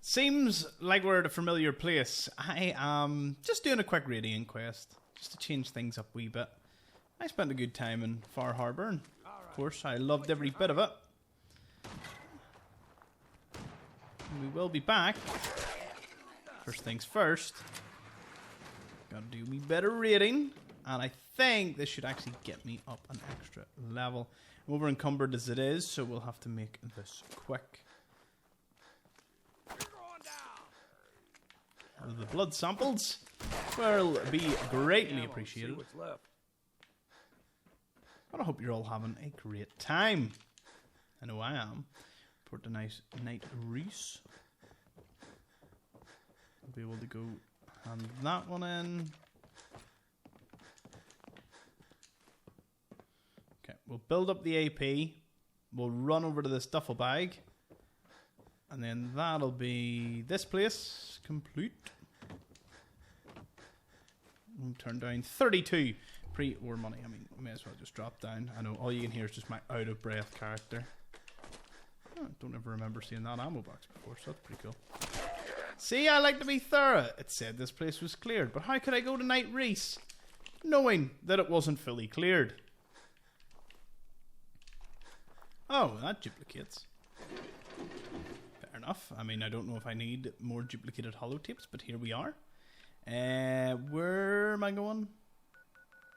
Seems like we're at a familiar place. I am just doing a quick raiding quest, just to change things up a wee bit. I spent a good time in Far Harbour, and of course I loved every bit of it. We will be back. First things first. Gotta do a wee bit of raiding, and I think this should actually get me up an extra level. I'm over encumbered as it is, so we'll have to make this quick. The blood samples will be greatly appreciated. But I hope you're all having a great time. I know I am. Put a nice night Reese. I'll be able to go hand that one in. Okay, we'll build up the AP. We'll run over to this duffel bag. And then that'll be this place complete. We'll turn down 32 pre-ore money. I mean, we may as well just drop down. I know all you can hear is just my out-of-breath character. Oh, I don't ever remember seeing that ammo box before, so that's pretty cool. See, I like to be thorough. It said this place was cleared, but how could I go to Night Reese knowing that it wasn't fully cleared? Oh, that duplicates. Enough. I mean, I don't know if I need more duplicated holotapes, but here we are. Where am I going?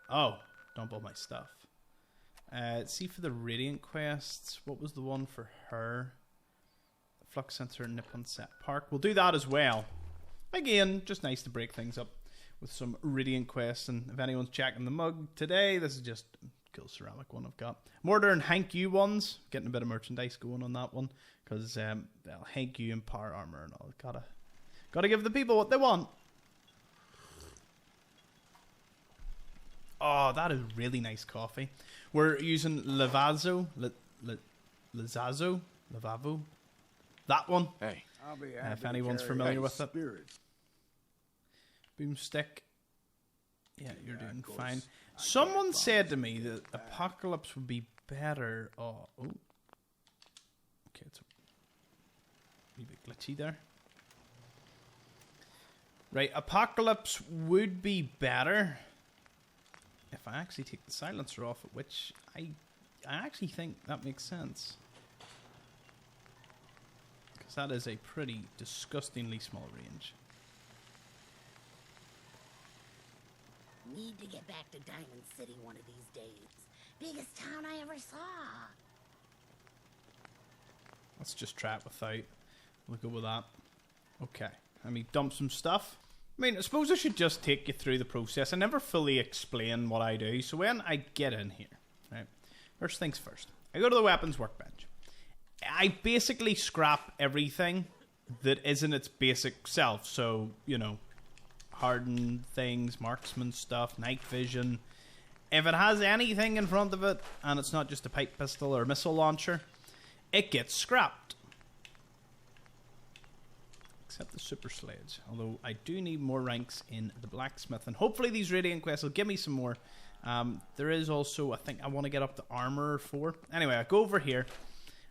Oh, dump all my stuff. See for the Radiant quests. What was the one for her? Flux sensor, Nippon Set Park. We'll do that as well. Again, just nice to break things up with some Radiant quests. And if anyone's checking the mug today, this is just a cool ceramic one I've got. Mortar and Hank U ones. Getting a bit of merchandise going on that one. Because, well, Hank U and power armor and all. Gotta give the people what they want. Oh, that is really nice coffee. We're using Lavazzo. Lavavo. That one. Hey. If anyone's familiar with it. Boomstick. Yeah, you're doing fine. Someone said to me that Apocalypse would be better. Oh. Okay, it's a wee bit glitchy there. Right, Apocalypse would be better if I actually take the silencer off it, which I actually think that makes sense. Because that is a pretty disgustingly small range. Need to get back to Diamond City one of these days. Biggest town I ever saw. Let's just try it without. We'll go with that. Okay. Let me dump some stuff. I mean, I suppose I should just take you through the process. I never fully explain what I do. So when I get in here, right, first things first, I go to the weapons workbench. I basically scrap everything that isn't its basic self. So, you know, hardened things, marksman stuff, night vision. If it has anything in front of it, and it's not just a pipe pistol or a missile launcher, it gets scrapped. Except the super sledge. Although I do need more ranks in the blacksmith. And hopefully these Radiant quests will give me some more. There is also, I think I want to get up to armor 4. Anyway, I go over here.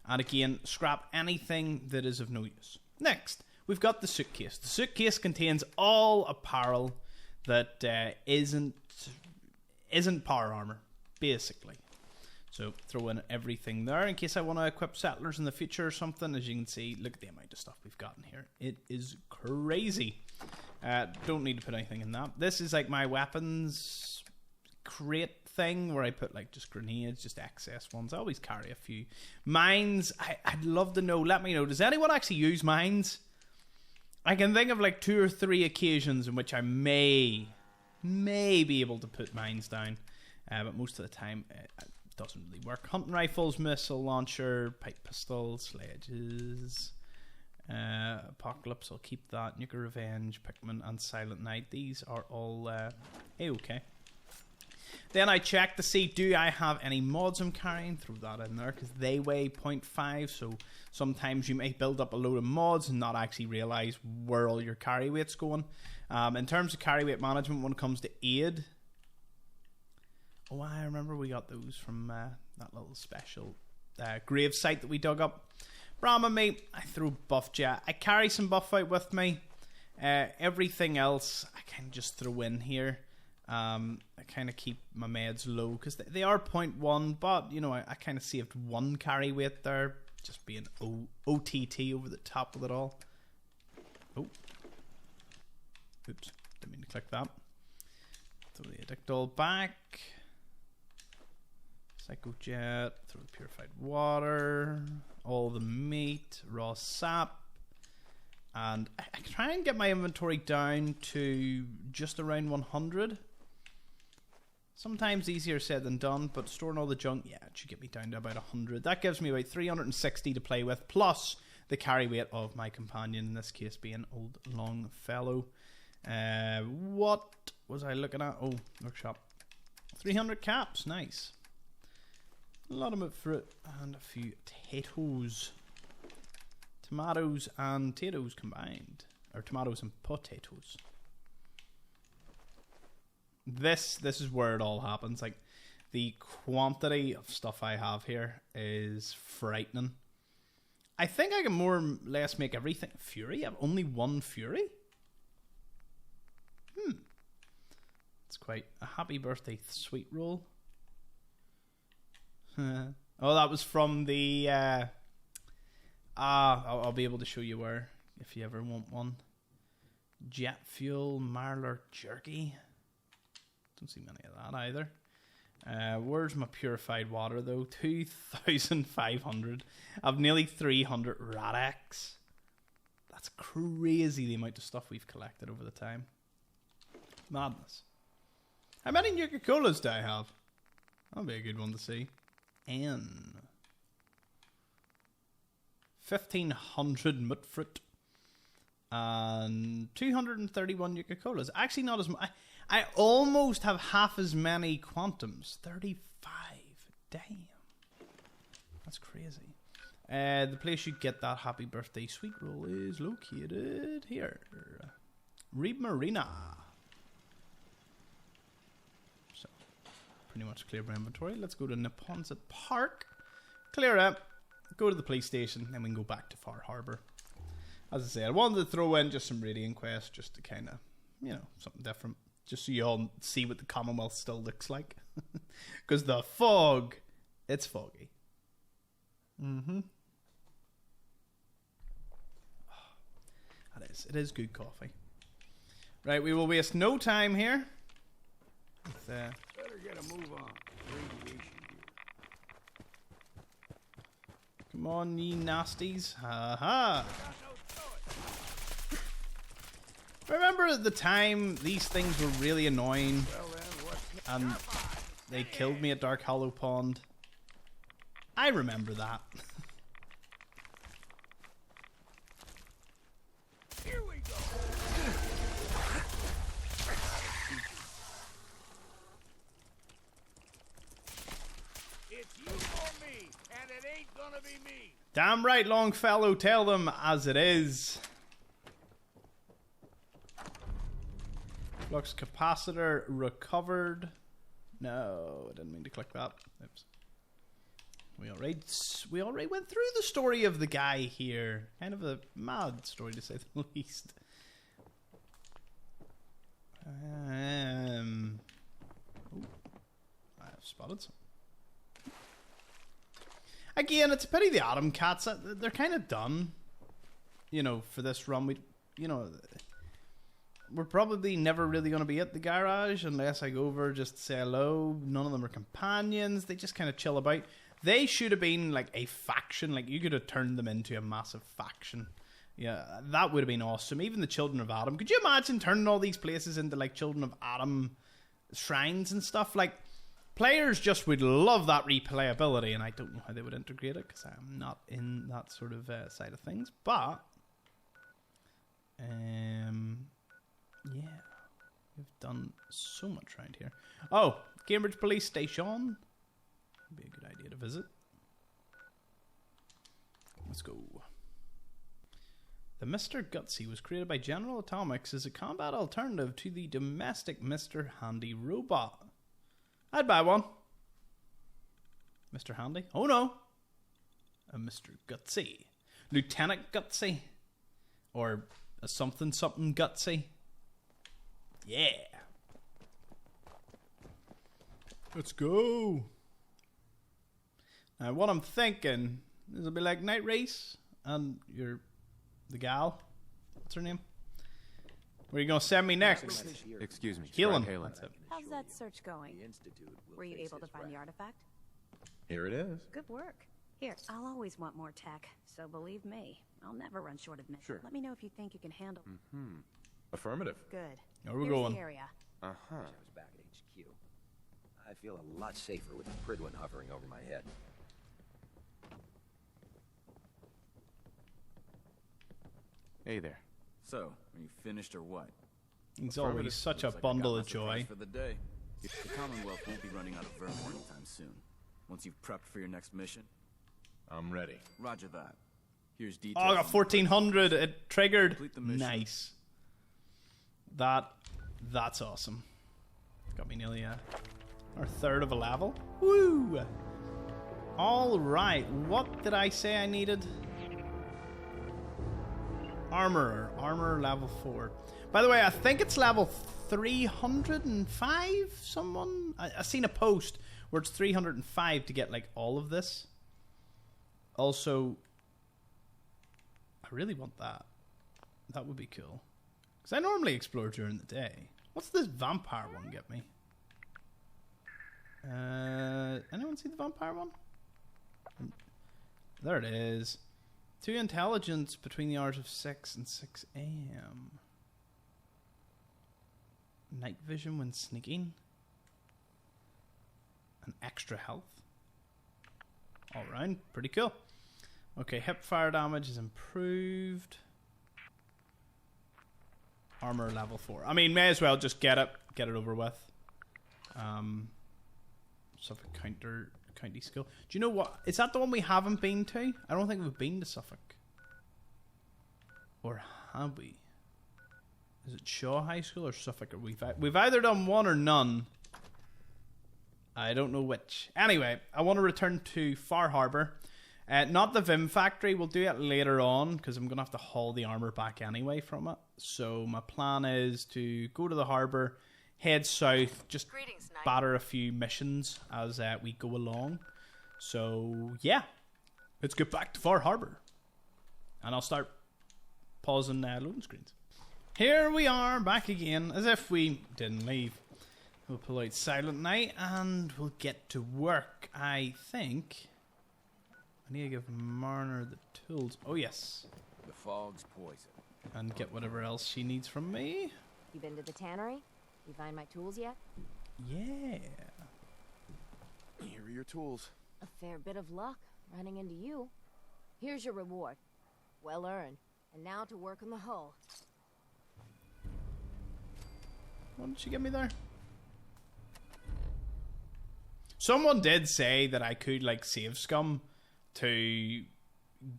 And again, scrap anything that is of no use. Next, we've got the suitcase. The suitcase contains all apparel that isn't power armor, basically. So throw in everything there in case I want to equip settlers in the future or something. As you can see, look at the amount of stuff we've got in here. It is crazy. Don't need to put anything in that. This is like my weapons crate thing where I put like just grenades, just excess ones. I always carry a few. Mines, I'd love to know. Let me know. Does anyone actually use mines? I can think of like 2 or 3 occasions in which I may be able to put mines down. But most of the time, it doesn't really work. Hunting rifles, missile launcher, pipe pistol, sledges, Apocalypse, I'll keep that. Nuclear Revenge, Pikmin, and Silent Night. These are all A-okay. Then I check to see, do I have any mods I'm carrying? Throw that in there, because they weigh 0.5, so sometimes you may build up a load of mods and not actually realise where all your carry weight's going. In terms of carry weight management, when it comes to aid, oh, I remember we got those from that little special grave site that we dug up. Brahma meat, I throw buff jet. I carry some buff out with me. Everything else, I kind of just throw in here. I kind of keep my meds low because they are 0.1, but you know, I kind of saved 1 carry weight there, just being OTT over the top of it all. Oh, oops, didn't mean to click that. Throw the Addictol back. Psycho Jet, throw the purified water, all the meat, raw sap, and I try and get my inventory down to just around 100. Sometimes easier said than done, but storing all the junk, yeah, it should get me down to about 100. That gives me about 360 to play with, plus the carry weight of my companion, in this case being Old Longfellow. What was I looking at? Oh, workshop. 300 caps, nice. A lot of fruit and a few potatoes. Tomatoes and potatoes combined. Or tomatoes and potatoes. This is where it all happens. Like, the quantity of stuff I have here is frightening. I think I can more or less make everything. Fury? I have only 1 Fury? It's quite a happy birthday sweet roll. Oh, that was from the I'll be able to show you where if you ever want one. Jet fuel Marler jerky. Don't see many of that either. Where's my purified water though? 2,500. I've nearly 300 Radex. That's crazy, the amount of stuff we've collected over the time. Madness. How many Nuka-Colas do I have? That'll be a good one to see. 1,500 Mutfruit and 231 Nuka-Colas. Actually, not as much. I almost have half as many Quantums. 35. Damn. That's crazy. The place you get that happy birthday sweet roll is located here. Reed Marina. So, pretty much clear my inventory. Let's go to Neponset Park. Clear it. Go to the police station. Then we can go back to Far Harbour. As I said, I wanted to throw in just some Radiant quests just to kind of, you know, something different. Just so you all see what the Commonwealth still looks like. Because the fog, it's foggy. It is good coffee. Right, we will waste no time here. With, better get a move on. Radiation gear. Come on, ye nasties. Ha-ha. Remember at the time these things were really annoying and they killed me at Dark Hollow Pond? I remember that. Here we go. It's you or me, and it ain't gonna be me. Damn right, Longfellow, tell them as it is. Flux capacitor recovered. No, I didn't mean to click that. Oops. We already went through the story of the guy here. Kind of a mad story to say the least. Ooh, I have spotted some. Again, it's a pity the Atom Cats, they're kind of done. You know, for this run, we're probably never really going to be at the garage unless I go over just to say hello. None of them are companions. They just kind of chill about. They should have been like a faction. Like, you could have turned them into a massive faction. Yeah, that would have been awesome. Even the Children of Adam. Could you imagine turning all these places into like Children of Adam shrines and stuff? Like, players just would love that replayability, and I don't know how they would integrate it because I'm not in that sort of side of things. But, yeah, we've done so much around here. Oh, Cambridge Police Station. Would be a good idea to visit. Let's go. The Mr. Gutsy was created by General Atomics as a combat alternative to the domestic Mr. Handy robot. I'd buy one. Mr. Handy? Oh no. A Mr. Gutsy. Lieutenant Gutsy. Or a something Gutsy. Yeah. Let's go. Now what I'm thinking is it'll be like Night Race and the gal. What's her name? Where are you gonna send me next? Excuse me. Healing. Halen. How's that search going? Were you able to find the artifact? Here it is. Good work. Here, I'll always want more tech, so believe me, I'll never run short of missions. Sure. Let me know if you think you can handle. Affirmative. Good. Where we're Here's going. the area. I was back at HQ. I feel a lot safer with the Pridwin hovering over my head. Hey there. So, are you finished or what? He's always such a bundle of joy. For the day. The Commonwealth won't be running out of vermin anytime soon. Once you've prepped for your next mission, I'm ready. roger that. Here's Oh, details. I got 1400. It triggered. Complete the mission. Nice. That's awesome. Got me nearly our third of a level. Woo! All right. What did I say I needed? Armor level 4. By the way, I think it's level 305. Someone I seen a post where it's 305 to get like all of this. Also, I really want that. That would be cool. Because I normally explore during the day. What's this vampire one get me? Anyone see the vampire one? There it is. 2 intelligence between the hours of 6 and 6 a.m. Night vision when sneaking. And extra health. All round, pretty cool. Okay, hip fire damage is improved. Armor level 4. I mean, may as well just get it over with. Suffolk county skill. Do you know what? Is that the one we haven't been to? I don't think we've been to Suffolk. Or have we? Is it Shaw High School or Suffolk? Or we've either done one or none. I don't know which. Anyway, I want to return to Far Harbour. Not the Vim factory. We'll do it later on because I'm going to have to haul the armor back anyway from it. So my plan is to go to the harbour, head south, just batter a few missions as we go along. So yeah, let's get back to Far Harbour. And I'll start pausing loading screens. Here we are back again, as if we didn't leave. We'll pull out Silent Night and we'll get to work. I think I need to give Marner the tools. Oh yes. The fog's poison. And get whatever else she needs from me. You been to the tannery? You find my tools yet? Yeah. Here are your tools. A fair bit of luck running into you. Here's your reward. Well earned. And now to work on the hull. What did she give me there? Someone did say that I could like save scum to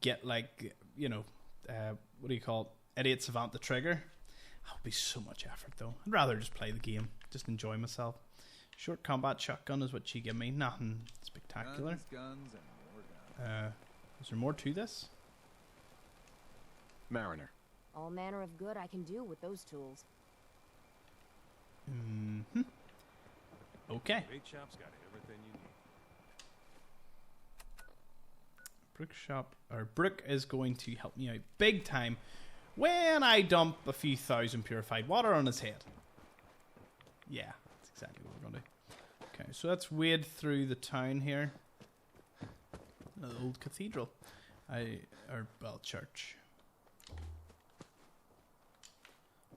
get like, you know, what do you call it? Idiot Savant the trigger. That would be so much effort though. I'd rather just play the game. Just enjoy myself. Short combat shotgun is what she gave me. Nothing spectacular. Guns, and more guns. Is there more to this? Mariner. All manner of good I can do with those tools. Mm-hmm. Okay. Bait shop's got everything you need. Brook shop, or Brook is going to help me out big time when I dump a few thousand purified water on his head. Yeah, that's exactly what we're going to do. Okay, so let's wade through the town here. The old cathedral. Church.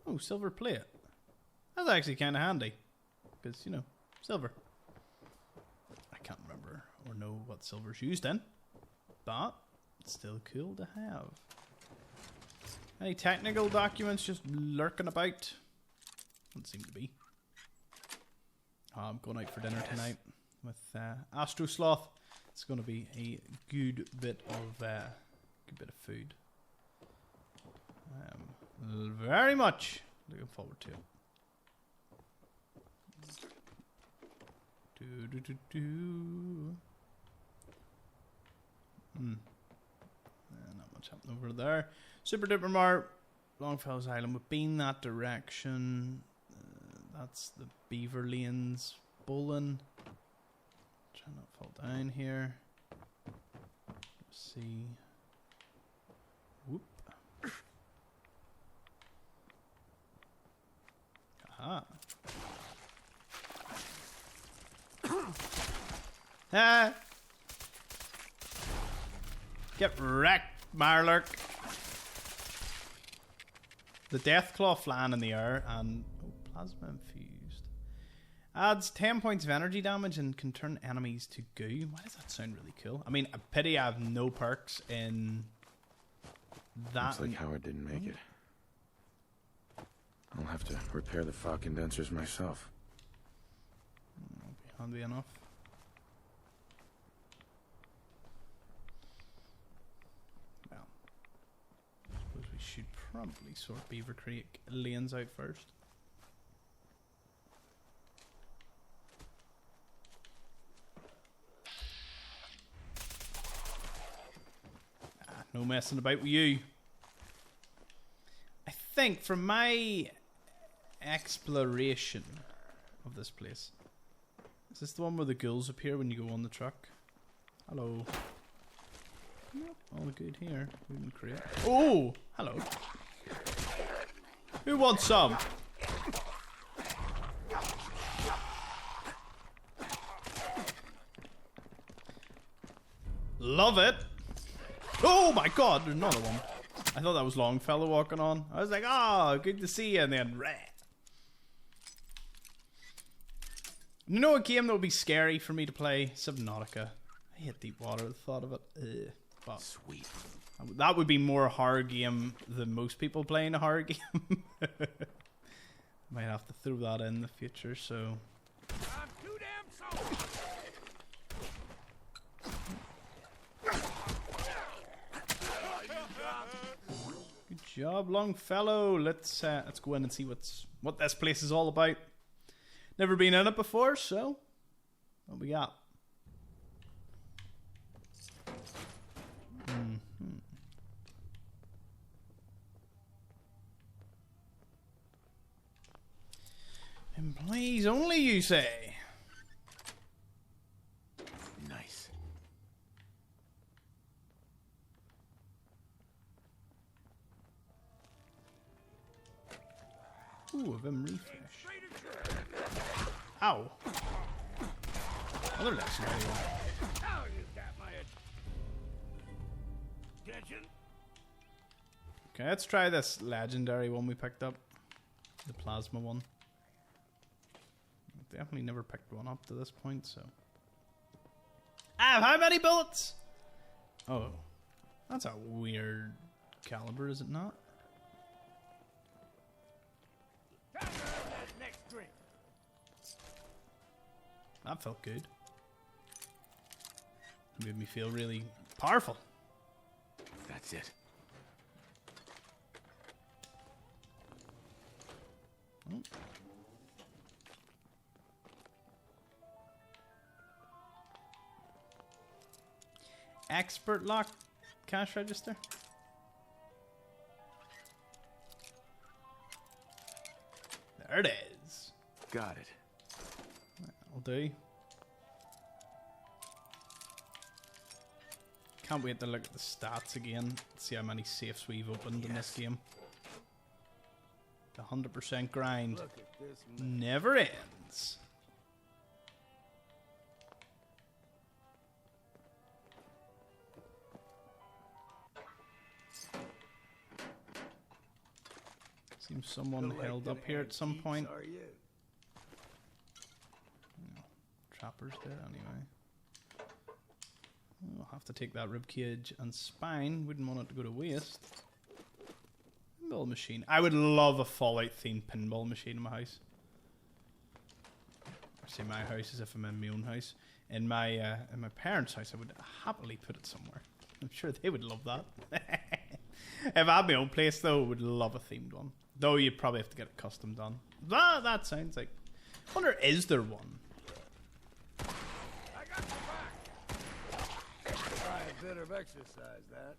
Oh, silver plate. That's actually kind of handy. Because, you know, silver. I can't remember or know what silver's used in. But it's still cool to have. Any technical documents just lurking about? Doesn't seem to be. Oh, I'm going out for dinner tonight with Astro Sloth. It's going to be a good bit of food. Very much looking forward to it. Not much happening over there. Super Duper Mart, Longfellow's Island. We've been that direction. That's the Beaver lanes. Bowling. Try not to fall down here. Let's see. Whoop. Aha. Ah. Get wrecked, Marlurk. The Deathclaw flying in the air and plasma infused. Adds 10 points of energy damage and can turn enemies to goo. Why does that sound really cool? I mean, a pity I have no perks in that. Looks like Howard didn't make it. I'll have to repair the fog condensers myself. That'll be handy enough. Well, I suppose we should probably sort Beaver Creek lanes out first. No messing about with you. I think from my exploration of this place, is this the one where the ghouls appear when you go on the truck? Hello. Nope, all good here. We can create. Oh, hello. Who wants some? Love it. Oh my god, there's another one. I thought that was Longfellow walking on. I was like, oh, good to see you, and then You know a game that would be scary for me to play? Subnautica. I hate deep water, the thought of it. Ugh. But Sweet. that would be more a horror game than most people playing a horror game. Might have to throw that in the future, so... I'm too damn sold. Good job, Longfellow. Let's go in and see what this place is all about. Never been in it before, so what we got? Employees only, you say? Nice. Ooh, a Vim refresh. Ow. Another legendary one. Now you got my attention. Okay, let's try this legendary one we picked up. The plasma one. Definitely never picked one up to this point, so... I have how many bullets? Oh. That's a weird caliber, is it not? Time to have that next drink. That felt good. It made me feel really powerful. That's it. Oh. Expert lock cash register. There it is. Got it. That'll do. Can't wait to look at the stats again. See how many safes we've opened in this game. The 100% grind Look at this never ends. Seems someone held up here at some point. Are you? No, Trapper's dead anyway. I'll have to take that ribcage and spine. Wouldn't want it to go to waste. Pinball machine. I would love a Fallout themed pinball machine in my house. I say my house as if I'm in my own house. In my parents' house, I would happily put it somewhere. I'm sure they would love that. If I had my own place, though, I would love a themed one. Though you'd probably have to get it custom done. That sounds like... I wonder, is there one? I got your back. Try a bit of exercise, that.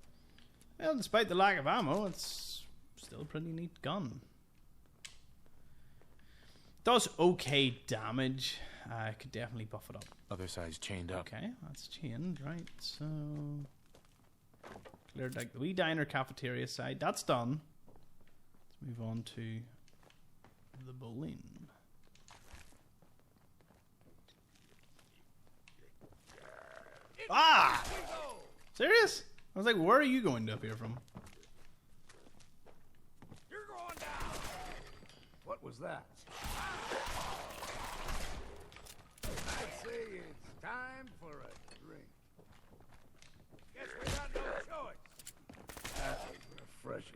Well, despite the lack of ammo, it's still a pretty neat gun. Does okay damage. I could definitely buff it up. Other side's chained up. Okay, that's chained, right? So cleared like the wee diner cafeteria side. That's done. Let's move on to the bowling. Ah! Serious? I was like, where are you going to appear from? You're going down. What was that? I'd say it's time for a drink. Guess we got no choice. That was refreshing.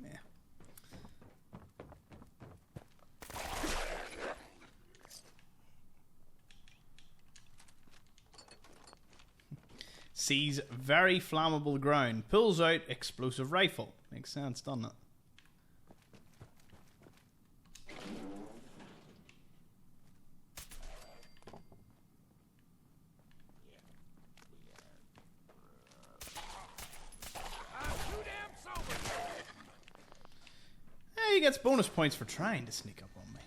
Yeah. Sees very flammable ground. Pulls out explosive rifle. Makes sense, doesn't it? Too damn sober. He gets bonus points for trying to sneak up on me.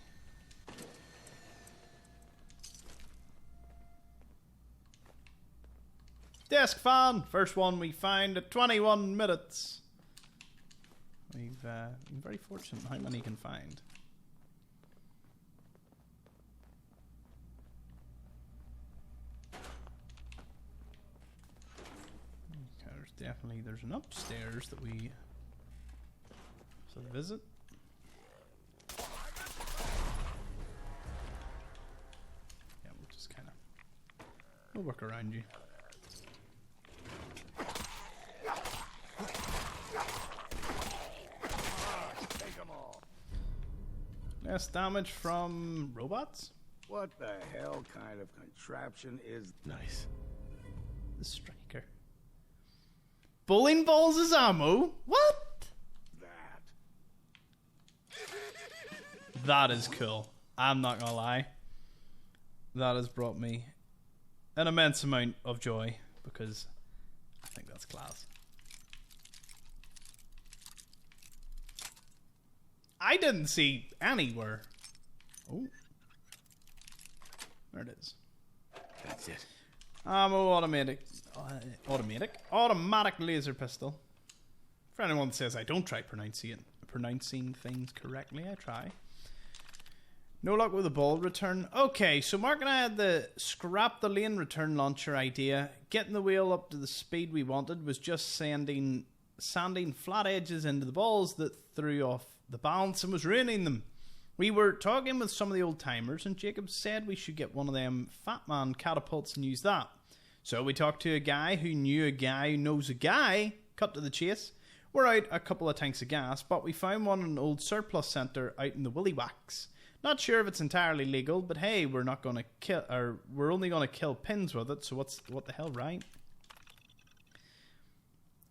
Desk fan. First one we find at 21 minutes. We've been very fortunate how many can find. Okay, there's an upstairs that we should visit. Yeah, we'll just we'll work around you. Take them all. Less damage from robots? What the hell kind of contraption is Nice. The striker. Bowling balls as ammo? What? that? That is cool. I'm not gonna lie. That has brought me an immense amount of joy because I think that's class. I didn't see anywhere. Oh. There it is. That's it. Ammo automatic laser pistol. For anyone that says I don't try pronouncing things correctly, I try. No luck with the ball return. Okay, so Mark and I had the scrap the lane return launcher idea. Getting the wheel up to the speed we wanted was just sanding flat edges into the balls that threw off the balance and was ruining them. We were talking with some of the old timers, and Jacob said we should get one of them Fat Man catapults and use that. So we talked to a guy who knew a guy who knows a guy. Cut to the chase. We're out a couple of tanks of gas, but we found one in an old surplus centre out in the Willywacks. Not sure if it's entirely legal, but hey, we're only gonna kill pins with it. So what the hell, right?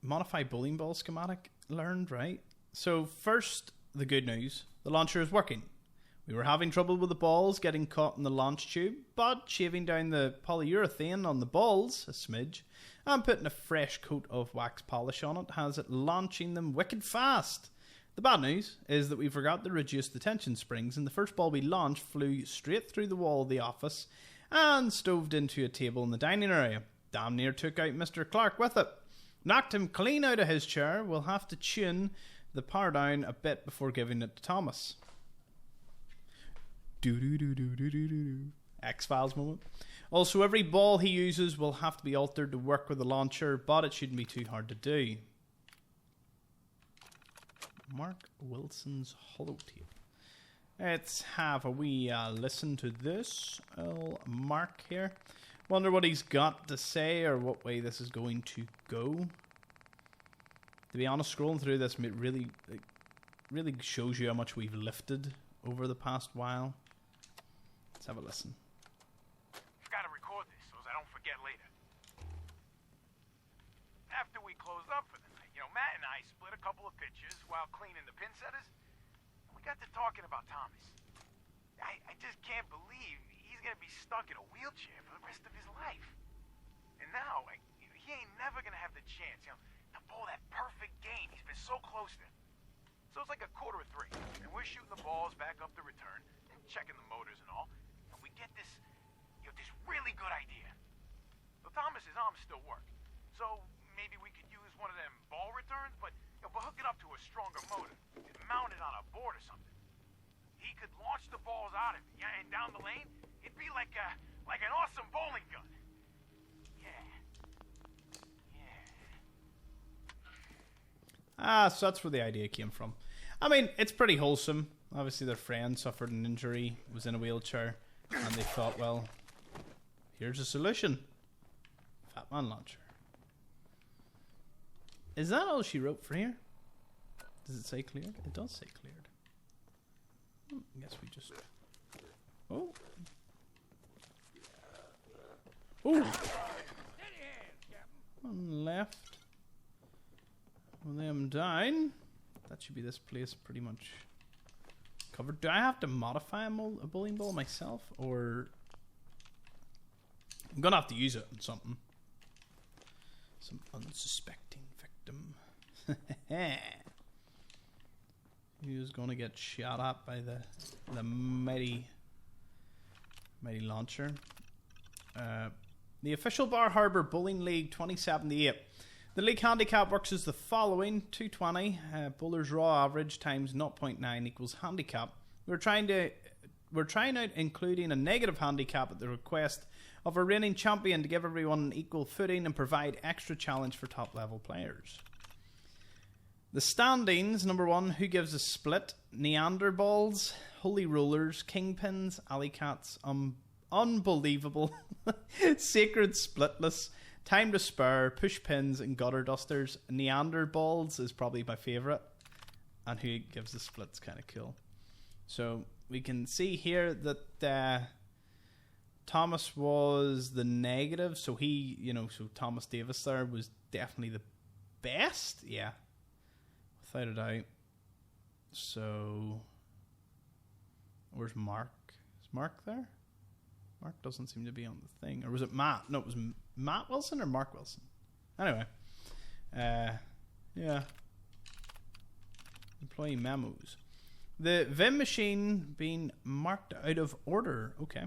Modify bowling ball schematic learned, right? So first, the good news: the launcher is working. We were having trouble with the balls getting caught in the launch tube, but shaving down the polyurethane on the balls a smidge and putting a fresh coat of wax polish on it has it launching them wicked fast. The bad news is that we forgot to reduce the tension springs, and the first ball we launched flew straight through the wall of the office and stoved into a table in the dining area. Damn near took out Mr. Clark with it. Knocked him clean out of his chair. We'll have to tune the power down a bit before giving it to Thomas. X-Files moment. Also, every ball he uses will have to be altered to work with the launcher, but it shouldn't be too hard to do. Mark Wilson's holotape. Let's have a wee listen to this. Mark here. Wonder what he's got to say or what way this is going to go. To be honest, scrolling through this really shows you how much we've lifted over the past while. Let's have a listen. I've got to record this so I don't forget later. I split a couple of pitches while cleaning the pin setters. We got to talking about Thomas. I just can't believe he's gonna be stuck in a wheelchair for the rest of his life. And now, he ain't never gonna have the chance, to pull that perfect game he's been so close to. So it's like 2:45, and we're shooting the balls back up the return, and checking the motors and all, and we get this really good idea. So Thomas's arms still work, so maybe we could use one of them ball returns, but hook it up to a stronger motor, and mount it on a board or something. He could launch the balls out of it, and down the lane, it'd be like an awesome bowling gun. So that's where the idea came from. I mean, it's pretty wholesome. Obviously, their friend suffered an injury, was in a wheelchair, and they thought, well, here's a solution. Fat Man launcher. Is that all she wrote for here? Does it say cleared? It does say cleared. I guess we just... Oh. Oh. One left. With them down. That should be this place pretty much covered. Do I have to modify a bowling ball myself? Or... I'm gonna have to use it on something. Some unsuspecting victim. Who's gonna get shot at by the mighty launcher. The official Bar Harbor Bowling League 2078. The league handicap works as the following: 220 bowler's raw average times 0.9 equals handicap. We're trying out including a negative handicap at the request of a reigning champion to give everyone an equal footing and provide extra challenge for top level players. The standings: number 1, who gives a split? Neanderballs, holy rollers, kingpins, alley cats, unbelievable, sacred splitless, time to spur, push pins, and gutter dusters. Neanderballs is probably my favourite, and who gives the split's kind of cool. So we can see here that Thomas was the negative, so he, so Thomas Davis there was definitely the best, yeah, without a doubt. So where's Mark? Is Mark there? Mark doesn't seem to be on the thing. Or was it Matt? No, it was Matt Wilson or Mark Wilson. Anyway. Yeah. Employee memos. The Vim machine being marked out of order. Okay.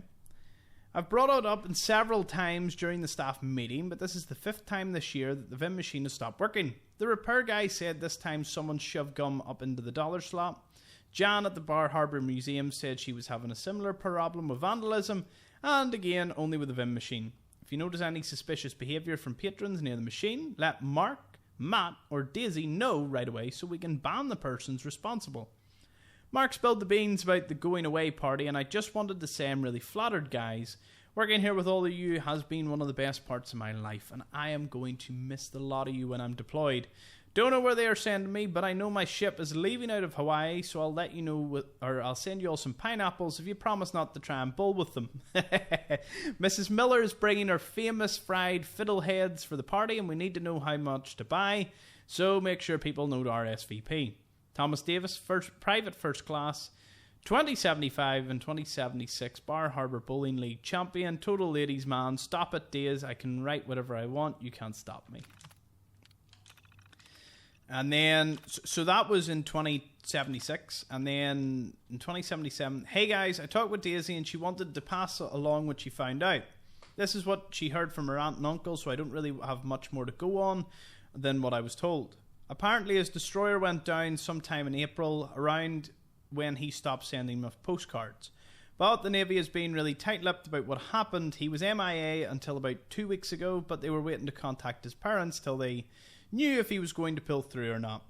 I've brought it up in several times during the staff meeting, but this is the 5th time this year that the Vim machine has stopped working. The repair guy said this time someone shoved gum up into the dollar slot. Jan at the Bar Harbor Museum said she was having a similar problem with vandalism, and again, only with the Vim machine. If you notice any suspicious behaviour from patrons near the machine, let Mark, Matt, or Daisy know right away so we can ban the persons responsible. Mark spilled the beans about the going away party, and I just wanted to say I'm really flattered, guys. Working here with all of you has been one of the best parts of my life, and I am going to miss the lot of you when I'm deployed. Don't know where they are sending me, but I know my ship is leaving out of Hawaii, so I'll let you know, or I'll send you all some pineapples if you promise not to try and bowl with them. Mrs. Miller is bringing her famous fried fiddleheads for the party, and we need to know how much to buy, so make sure people know to RSVP. Thomas Davis, private first class, 2075 and 2076 Bar Harbor Bowling League champion, total ladies man. Stop it, days. I can write whatever I want. You can't stop me. And then, so that was in 2076. And then in 2077, hey guys, I talked with Daisy and she wanted to pass along what she found out. This is what she heard from her aunt and uncle, so I don't really have much more to go on than what I was told. Apparently his destroyer went down sometime in April, around when he stopped sending them postcards. But the Navy has been really tight-lipped about what happened. He was MIA until about 2 weeks ago, but they were waiting to contact his parents till they knew if he was going to pull through or not.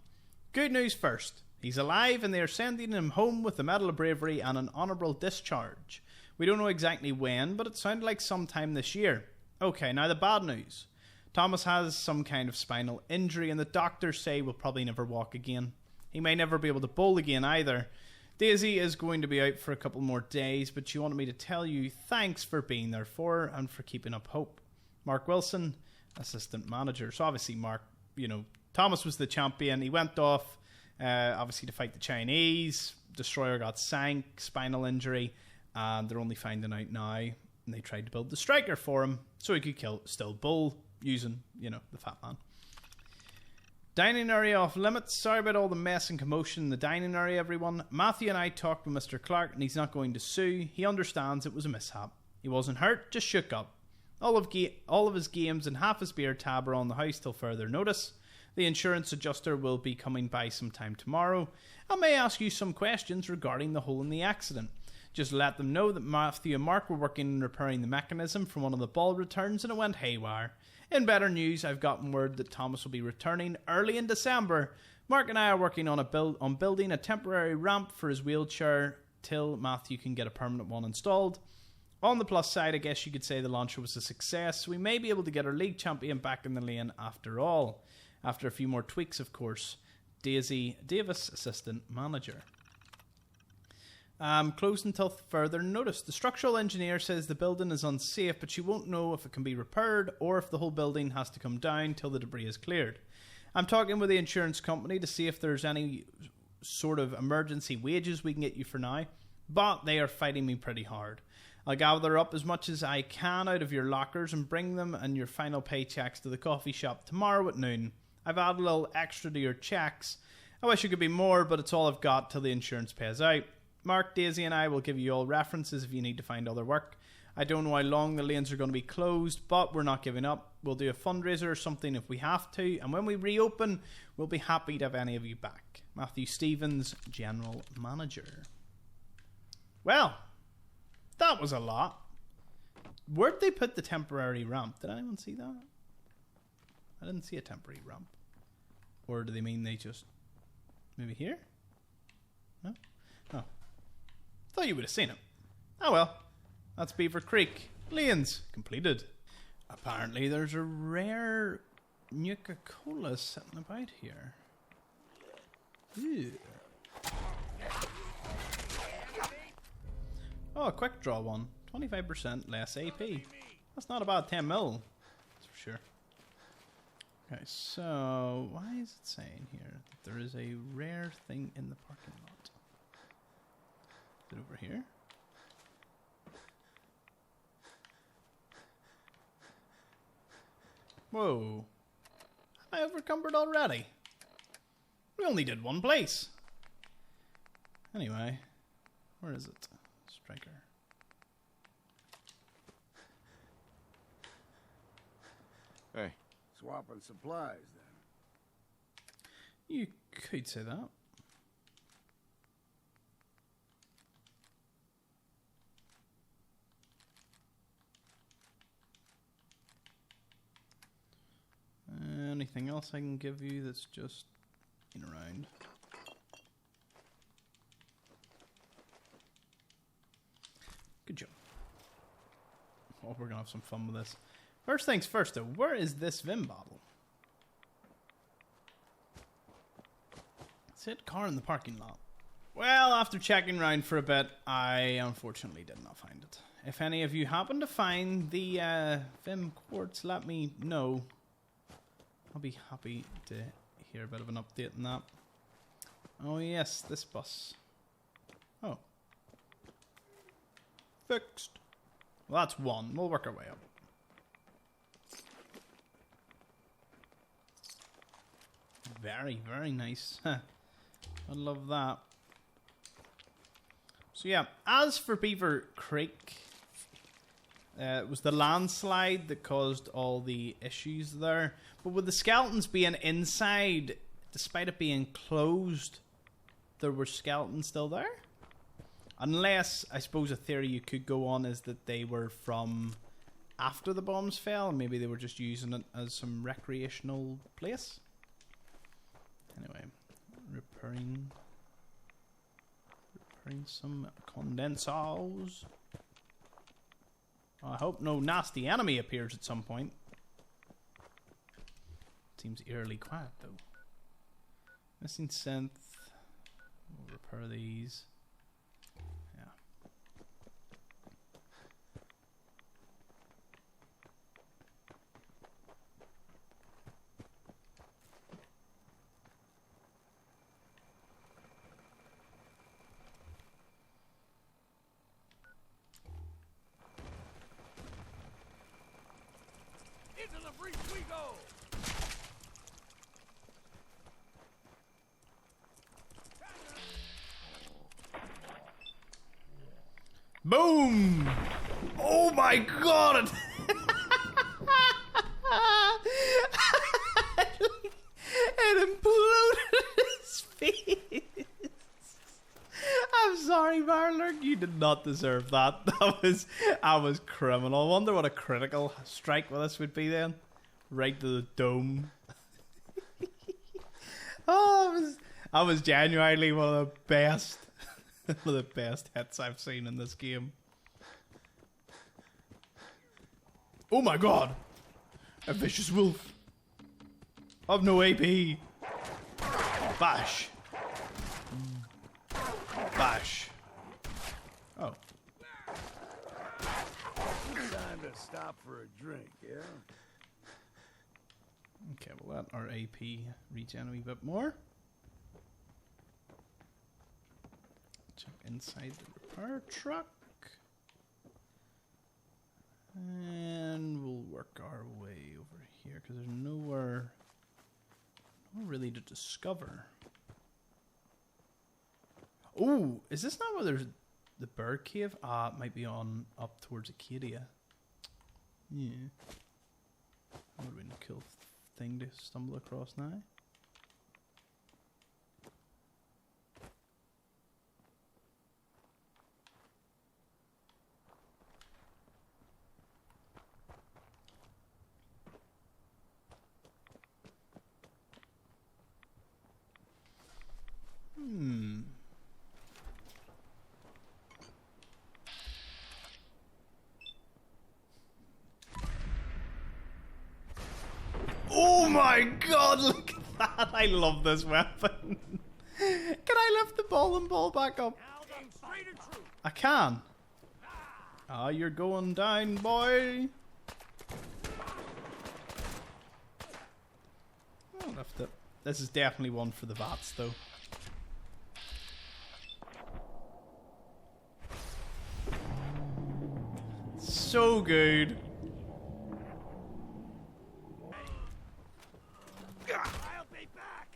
Good news first. He's alive and they are sending him home with the Medal of Bravery and an honourable discharge. We don't know exactly when, but it sounded like sometime this year. Okay, now the bad news. Thomas has some kind of spinal injury and the doctors say will probably never walk again. He may never be able to bowl again either. Daisy is going to be out for a couple more days, but she wanted me to tell you thanks for being there for her and for keeping up hope. Mark Wilson, assistant manager. So obviously Mark, Thomas was the champion. He went off, obviously, to fight the Chinese. Destroyer got sank, spinal injury, and they're only finding out now. And they tried to build the Striker for him so he could kill Still Bull using, the Fat Man. Dining area off limits. Sorry about all the mess and commotion in the dining area, everyone. Matthew and I talked with Mr. Clark, and he's not going to sue. He understands it was a mishap. He wasn't hurt, just shook up. All of his games and half his beer tab are on the house till further notice. The insurance adjuster will be coming by sometime tomorrow. I may ask you some questions regarding the hole in the accident. Just let them know that Matthew and Mark were working on repairing the mechanism from one of the ball returns and it went haywire. In better news, I've gotten word that Thomas will be returning early in December. Mark and I are working on building a temporary ramp for his wheelchair till Matthew can get a permanent one installed. On the plus side, I guess you could say the launcher was a success. We may be able to get our league champion back in the lane after all. After a few more tweaks, of course. Daisy Davis, assistant manager. Closed until further notice. The structural engineer says the building is unsafe, but she won't know if it can be repaired or if the whole building has to come down till the debris is cleared. I'm talking with the insurance company to see if there's any sort of emergency wages we can get you for now, but they are fighting me pretty hard. I'll gather up as much as I can out of your lockers and bring them and your final paychecks to the coffee shop tomorrow at noon. I've added a little extra to your checks. I wish it could be more, but it's all I've got till the insurance pays out. Mark, Daisy and I will give you all references if you need to find other work. I don't know how long the lanes are going to be closed, but we're not giving up. We'll do a fundraiser or something if we have to, and when we reopen, we'll be happy to have any of you back. Matthew Stevens, General Manager. Well, that was a lot. Where'd they put the temporary ramp? Did anyone see that? I didn't see a temporary ramp. Or do they mean they just... Maybe here? No? Oh. Thought you would have seen it. Oh well. That's Beaver Creek. Lanes completed. Apparently there's a rare Nuka-Cola sitting about here. Ew. Oh, a quick draw one. 25% less AP. That's not a bad 10 mil. That's for sure. Okay, so why is it saying here that there is a rare thing in the parking lot? Is it over here? Whoa. Am I overcumbered already? We only did one place. Anyway, where is it? Striker. Hey. Swapping supplies, then. You could say that. Anything else I can give you that's just in around? Good job. Oh, we're gonna have some fun with this. First things first, though. Where is this Vim bottle? It's it. Car in the parking lot. Well, after checking around for a bit, I unfortunately did not find it. If any of you happen to find the Vim quartz, let me know. I'll be happy to hear a bit of an update on that. Oh yes, this bus. Oh. Fixed. Well, that's one. We'll work our way up. Very, very nice. I love that. So yeah, as for Beaver Creek, it was the landslide that caused all the issues there. But with the skeletons being inside, despite it being closed, there were skeletons still there? Unless, I suppose a theory you could go on is that they were from after the bombs fell, and maybe they were just using it as some recreational place. Anyway, repairing some condensers. I hope no nasty enemy appears at some point. Seems eerily quiet though. Missing synth. We'll repair these. Yeah. Boom! Oh my god! It imploded his face. I'm sorry, Marler. You did not deserve that. That was criminal. I wonder what a critical strike with this would be then. Right to the dome. Oh, that was genuinely one of the best hits I've seen in this game. Oh my god! A vicious wolf. Of no AP. Bash. Bash. Oh. Time to stop for a drink, yeah? Okay, well let our AP regen a wee bit more. Check inside the repair truck. And we'll work our way over here because there's nowhere really to discover. Oh, is this not where there's the bird cave? Ah, it might be on up towards Acadia. Yeah. That would have been a cool thing to stumble across now. Oh my god, look at that! I love this weapon. Can I lift the bowling ball back up? I can. Ah, you're going down, boy. I'll lift it. This is definitely one for the VATs, though. So good. I'll be back.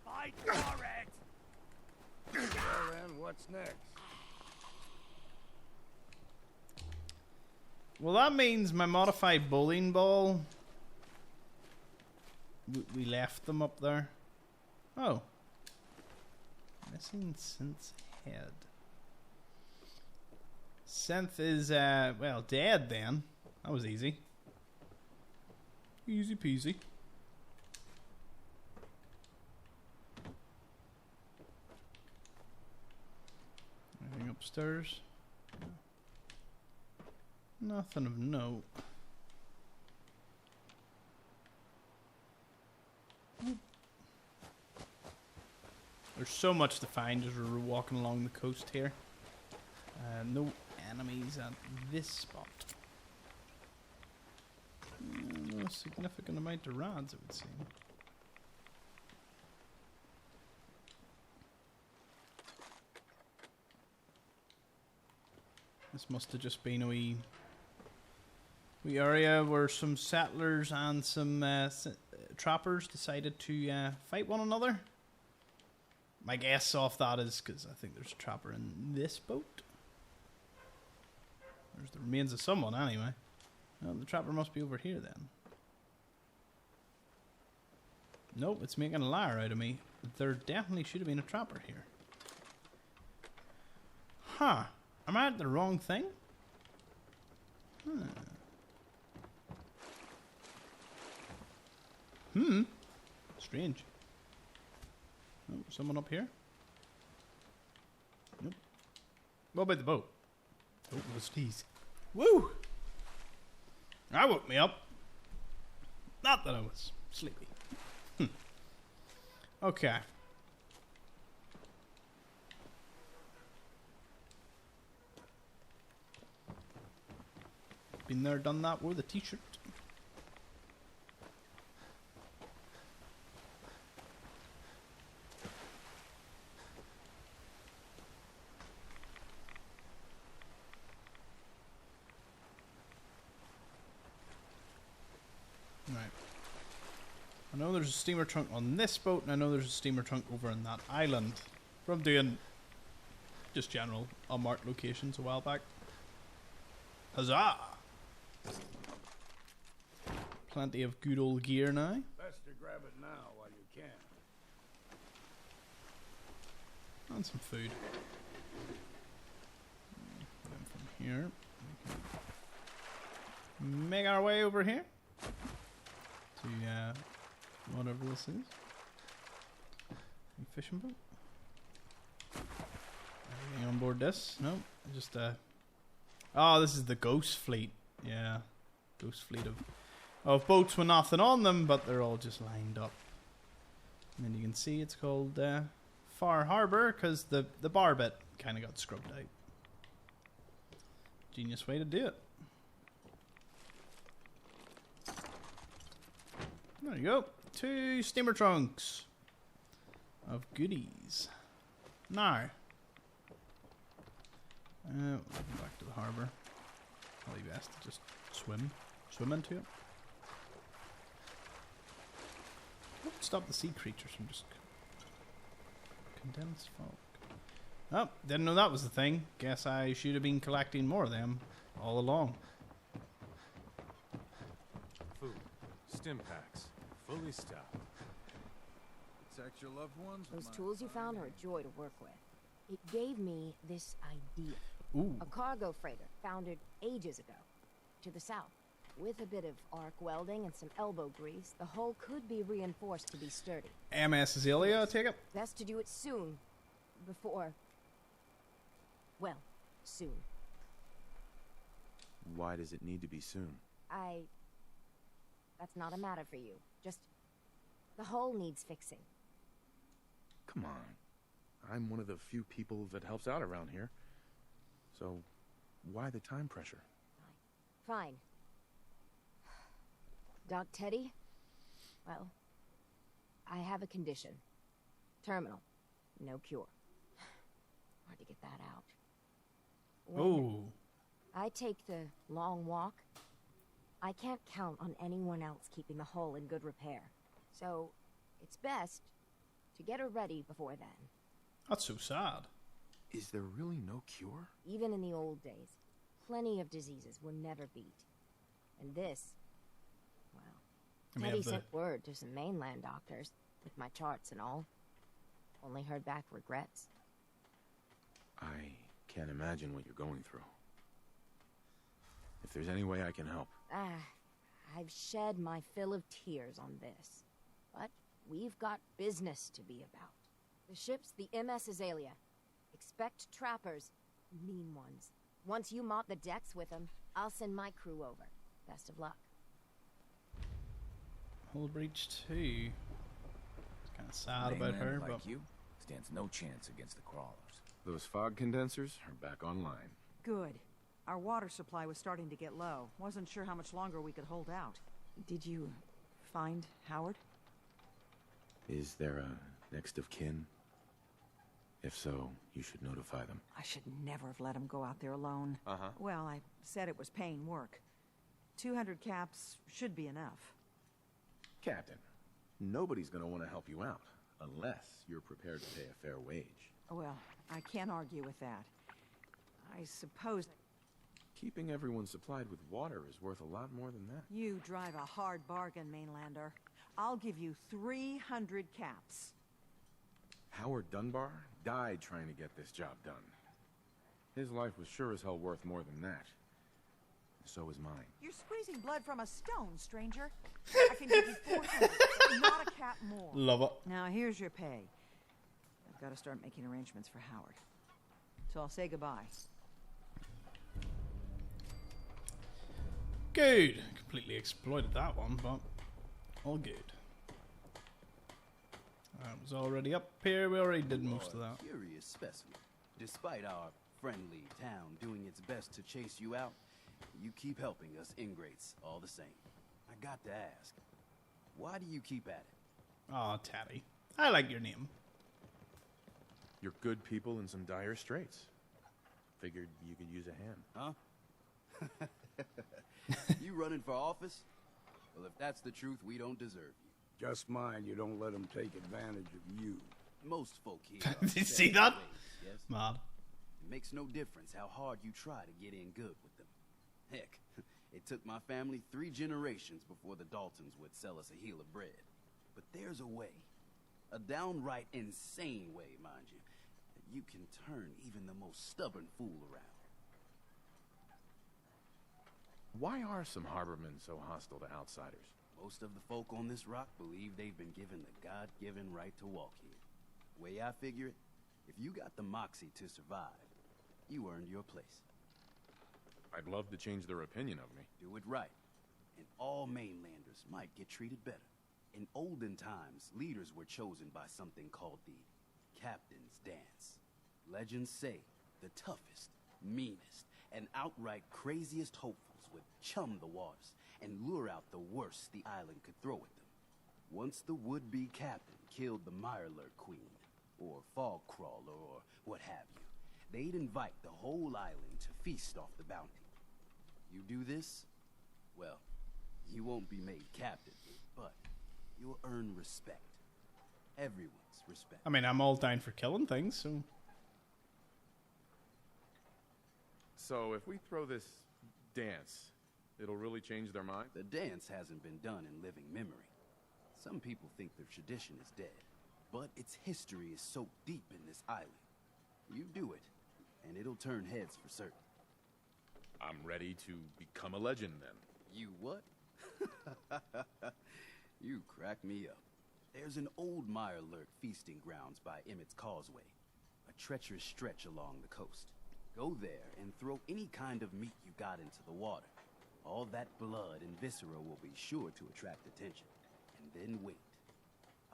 Fight for it. Well then, what's next? Well, that means my modified bowling ball. We left them up there. Oh. Missing synth's head. Synth is, well, dead then. That was easy. Easy peasy. Anything upstairs? Nothing of note. There's so much to find as we're walking along the coast here. No enemies at this spot. No significant amount of rods, it would seem. This must have just been a wee area where some settlers and some trappers decided to fight one another. My guess off that is because I think there's a trapper in this boat. There's the remains of someone anyway. Well, the trapper must be over here then. Nope, it's making a liar out of me. There definitely should have been a trapper here. Huh. Am I at the wrong thing? Strange. Oh, someone up here? Nope. What about the boat? Oh, it was sneeze. Woo! That woke me up. Not that I was sleepy. Okay. Been there, done that. Wore the t-shirt. Right. I know there's a steamer trunk on this boat, and I know there's a steamer trunk over on that island. From doing Just general unmarked locations a while back. Huzzah! Plenty of good old gear now. Best to grab it now while you can. And some food. Then from here, we can make our way over here to whatever this is. Fishing boat. Anything on board this? No, just oh, this is the ghost fleet. Yeah, ghost fleet of boats with nothing on them, but they're all just lined up. And then you can see it's called Far Harbor because the bar bit kind of got scrubbed out. Genius way to do it. There you go. 2 steamer trunks of goodies. Now, we'll go back to the harbour. Probably best to just swim into it. Stop the sea creatures from just condensed fog. Oh, didn't know that was the thing. Guess I should have been collecting more of them all along. Food, stim packs, fully stocked. Protect your loved ones. Those tools you found are a joy to work with. It gave me this idea. Ooh. A cargo freighter foundered ages ago to the south. With a bit of arc welding and some elbow grease, the hull could be reinforced to be sturdy. MS Azalea, I take it? Best to do it soon. Before... well, soon. Why does it need to be soon? That's not a matter for you. Just... the hull needs fixing. Come on. I'm one of the few people that helps out around here. So, why the time pressure? Fine. Doc Teddy? Well, I have a condition. Terminal. No cure. Hard to get that out. Oh. I take the long walk. I can't count on anyone else keeping the hull in good repair. So, it's best to get her ready before then. That's so sad. Is there really no cure? Even in the old days, plenty of diseases were never beat. And this, well, Teddy sent word to some mainland doctors, with my charts and all. Only heard back regrets. I can't imagine what you're going through. If there's any way I can help. I've shed my fill of tears on this. But we've got business to be about. The ship's the MS Azalea. Expect trappers, mean ones. Once you mop the decks with them, I'll send my crew over. Best of luck. Hull breach 2. It's kind of sad about her, like but you stands no chance against the crawlers. Those fog condensers are back online. Good. Our water supply was starting to get low. Wasn't sure how much longer we could hold out. Did you find Howard? Is there a next of kin? If so, you should notify them. I should never have let him go out there alone. Well, I said it was paying work. 200 caps should be enough. Captain, nobody's gonna want to help you out, unless you're prepared to pay a fair wage. Well, I can't argue with that. I suppose... Keeping everyone supplied with water is worth a lot more than that. You drive a hard bargain, Mainlander. I'll give you 300 caps. Howard Dunbar died trying to get this job done. His life was sure as hell worth more than that. So is mine. You're squeezing blood from a stone, stranger. I can give you 400, not a cap more. Love it. Now, here's your pay. I've got to start making arrangements for Howard. So I'll say goodbye. Good. Completely exploited that one, but all good. That was already up here. We already did most of that. Curious specimen. Despite our friendly town doing its best to chase you out, you keep helping us ingrates all the same. I got to ask, why do you keep at it? Aw, Taddy. I like your name. You're good people in some dire straits. Figured you could use a hand. Huh? You running for office? Well, if that's the truth, we don't deserve you. Just mind you don't let them take advantage of you. Most folk here. Did you see that? Yes? Mad. It makes no difference how hard you try to get in good with them. Heck, it took my family 3 generations before the Daltons would sell us a heel of bread. But there's a way, a downright insane way, mind you, that you can turn even the most stubborn fool around. Why are some harbormen so hostile to outsiders? Most of the folk on this rock believe they've been given the God-given right to walk here. The way I figure it, if you got the moxie to survive, you earned your place. I'd love to change their opinion of me. Do it right, and all mainlanders might get treated better. In olden times, leaders were chosen by something called the Captain's Dance. Legends say the toughest, meanest, and outright craziest hopefuls would chum the waters and lure out the worst the island could throw at them. Once the would-be captain killed the Mirelurk Queen, or Fog Crawler, or what have you, they'd invite the whole island to feast off the bounty. You do this, well, you won't be made captain, but you'll earn respect. Everyone's respect. I mean, I'm all down for killing things, so... So if we throw this dance, it'll really change their mind? The dance hasn't been done in living memory. Some people think the tradition is dead, but its history is soaked deep in this island. You do it, and it'll turn heads for certain. I'm ready to become a legend, then. You what? You crack me up. There's an old Mirelurk feasting grounds by Emmett's Causeway, a treacherous stretch along the coast. Go there and throw any kind of meat you got into the water. All that blood and viscera will be sure to attract attention. And then wait.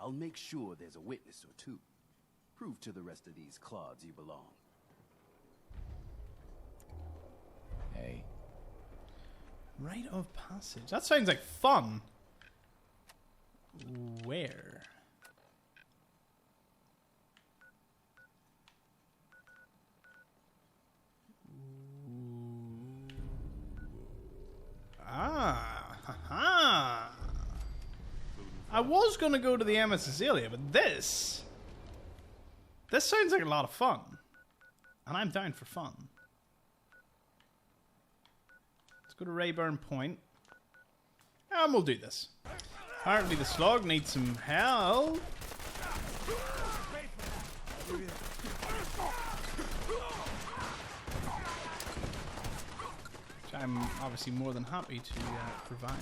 I'll make sure there's a witness or two. Prove to the rest of these clods you belong. Hey. Rite of passage. That sounds like fun. Where? Haha. I was going to go to the MS Azalea, but this sounds like a lot of fun. And I'm down for fun. Let's go to Rayburn Point. And we'll do this. Apparently the slug needs some help. Which I'm obviously more than happy to provide.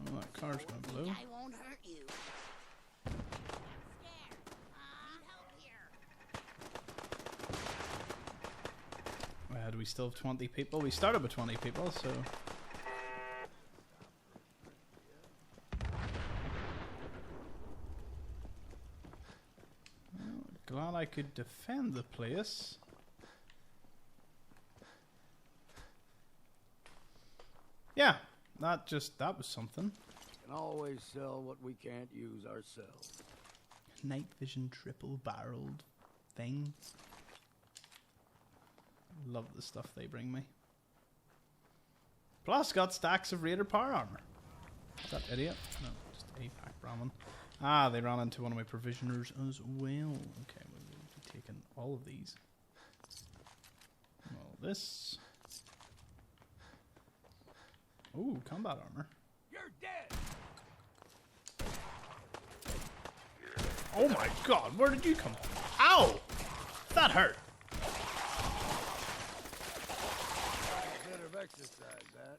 Oh, that car's gonna blow. I won't hurt you. Do we still have 20 people? We started with 20 people, so... Well, glad I could defend the place. Yeah, that was something. Can always sell what we can't use ourselves. Night vision triple barreled thing. Love the stuff they bring me. Plus, got stacks of Raider power armor. Is that idiot? No, just APAC Brahmin. Ah, they ran into one of my provisioners as well. Okay, we'll be taking all of these. All this. Ooh, combat armor. You're dead. Oh my god, where did you come from? Ow! That hurt. Exercise that.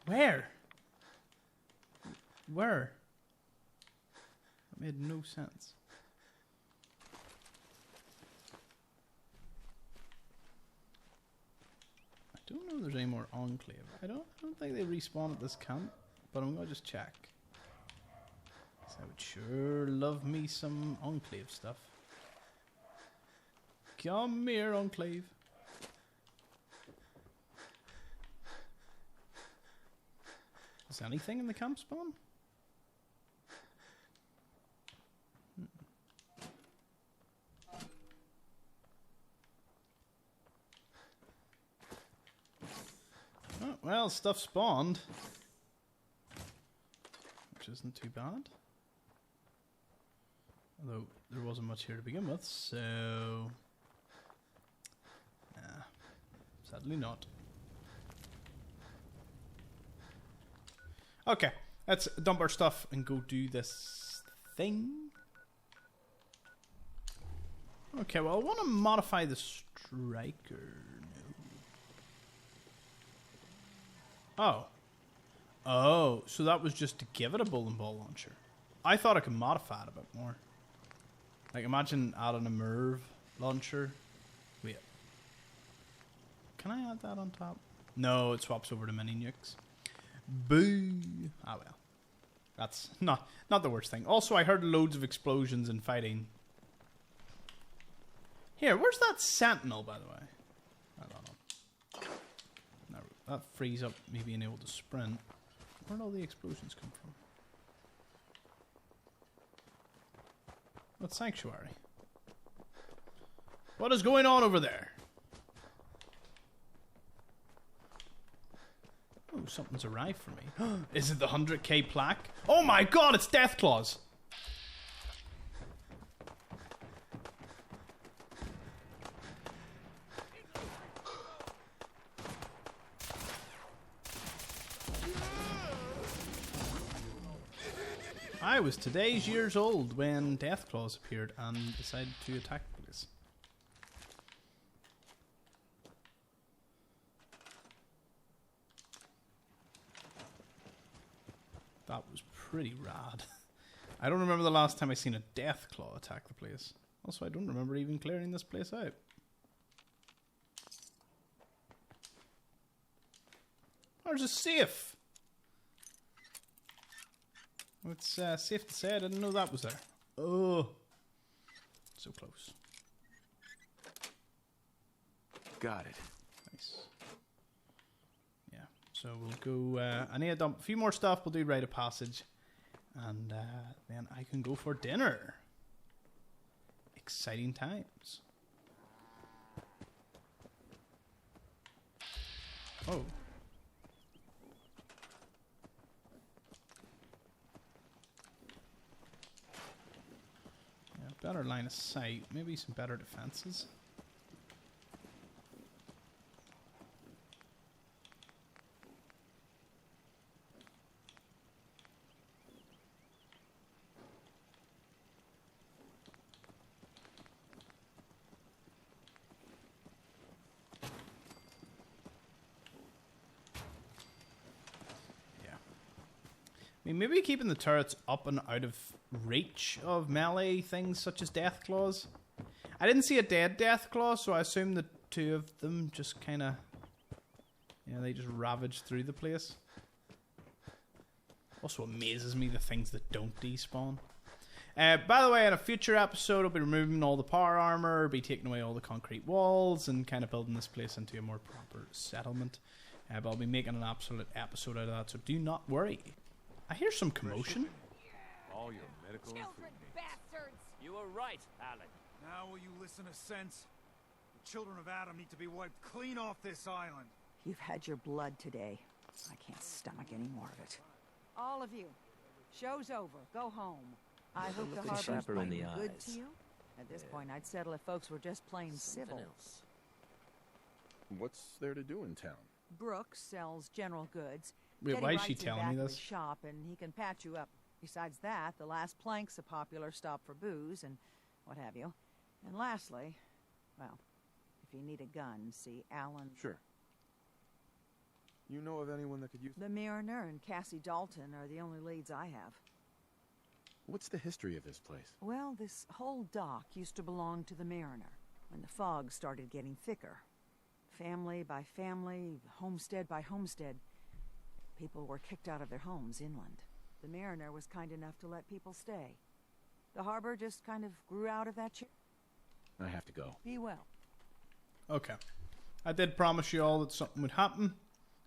Where? Where? That made no sense. I don't know if there's any more Enclave. I don't think they respawn at this camp, but I'm gonna just check. 'Cause I would sure love me some Enclave stuff. Come here, Enclave. Is anything in the camp spawn? Oh, well, stuff spawned. Which isn't too bad. Although there wasn't much here to begin with, so... Nah, sadly not. Okay, let's dump our stuff and go do this thing. Okay, well, I want to modify the striker. No. Oh. Oh, so that was just to give it a bullet and ball launcher. I thought I could modify it a bit more. Like, imagine adding a Merv launcher. Wait. Can I add that on top? No, it swaps over to mini nukes. Boo! Ah, well. That's not the worst thing. Also, I heard loads of explosions and fighting. Here, where's that sentinel, by the way? I don't know. No, that frees up me being able to sprint. Where'd all the explosions come from? What sanctuary? What is going on over there? Oh, something's arrived for me. Is it the 100k plaque? Oh my god, it's Deathclaws! I was today's years old when Deathclaws appeared and decided to attack the place. That was pretty rad. I don't remember the last time I seen a Deathclaw attack the place. Also, I don't remember even clearing this place out. There's a safe! It's safe to say I didn't know that was there. Oh, so close. Got it. Nice. Yeah, so we'll go... I need to dump a few more stuff. We'll do Rite of Passage. And then I can go for dinner. Exciting times. Oh. Better line of sight, maybe some better defenses. Yeah. I mean, maybe keeping the turrets up and out of reach of melee things such as Deathclaws. I didn't see a dead Deathclaw, so I assume the two of them just kind of, you know, they just ravage through the place. Also amazes me the things that don't despawn. By the way, in a future episode, I'll be removing all the power armor, be taking away all the concrete walls, and kind of building this place into a more proper settlement. But I'll be making an absolute episode out of that, so do not worry. I hear some commotion. All your medical Children, bastards! You were right, Alan. Now will you listen to sense? The children of Adam need to be wiped clean off this island. You've had your blood today. I can't stomach any more of it. All of you. Show's over. Go home. I hope the harbor's sharper in the playing good eyes. to you. At this point, I'd settle if folks were just plain civil. Else. What's there to do in town? Brooks sells general goods. Wait, Teddy why is she rides in telling back me of this? his shop, and he can patch you up. Besides that, the Last Plank's a popular stop for booze and what have you. And lastly, well, if you need a gun, see Alan. Sure. You know of anyone that could use... The Mariner and Cassie Dalton are the only leads I have. What's the history of this place? Well, this whole dock used to belong to the Mariner when the fog started getting thicker. Family by family, homestead by homestead, people were kicked out of their homes inland. The Mariner was kind enough to let people stay. The harbor just kind of grew out of that. I have to go. Be well. Okay. I did promise you all that something would happen.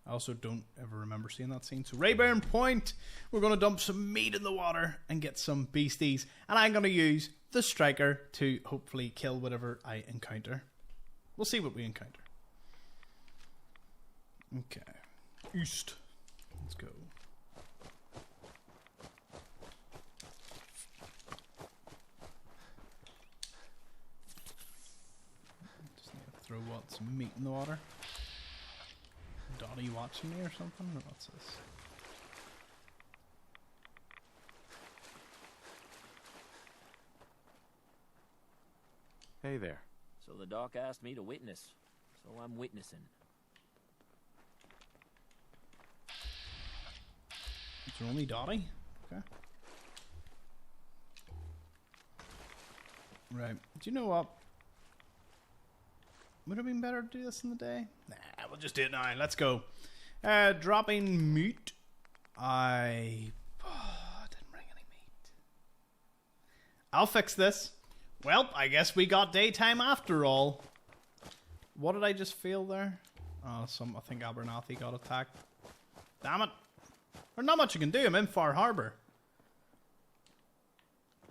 I also don't ever remember seeing that scene. So Rayburn Point, we're going to dump some meat in the water and get some beasties. And I'm going to use the striker to hopefully kill whatever I encounter. We'll see what we encounter. Okay. East. Let's go. Got some meat in the water. Dottie watching me or something? Or what's this? Hey there. So the doc asked me to witness, so I'm witnessing. Is there only Dottie? Okay. Right. Do you know what? Would it have been better to do this in the day? Nah, we'll just do it now. Let's go. Dropping meat. I didn't bring any meat. I'll fix this. Well, I guess we got daytime after all. What did I just feel there? Oh, I think Abernathy got attacked. Damn it. There's not much you can do. I'm in Far Harbor.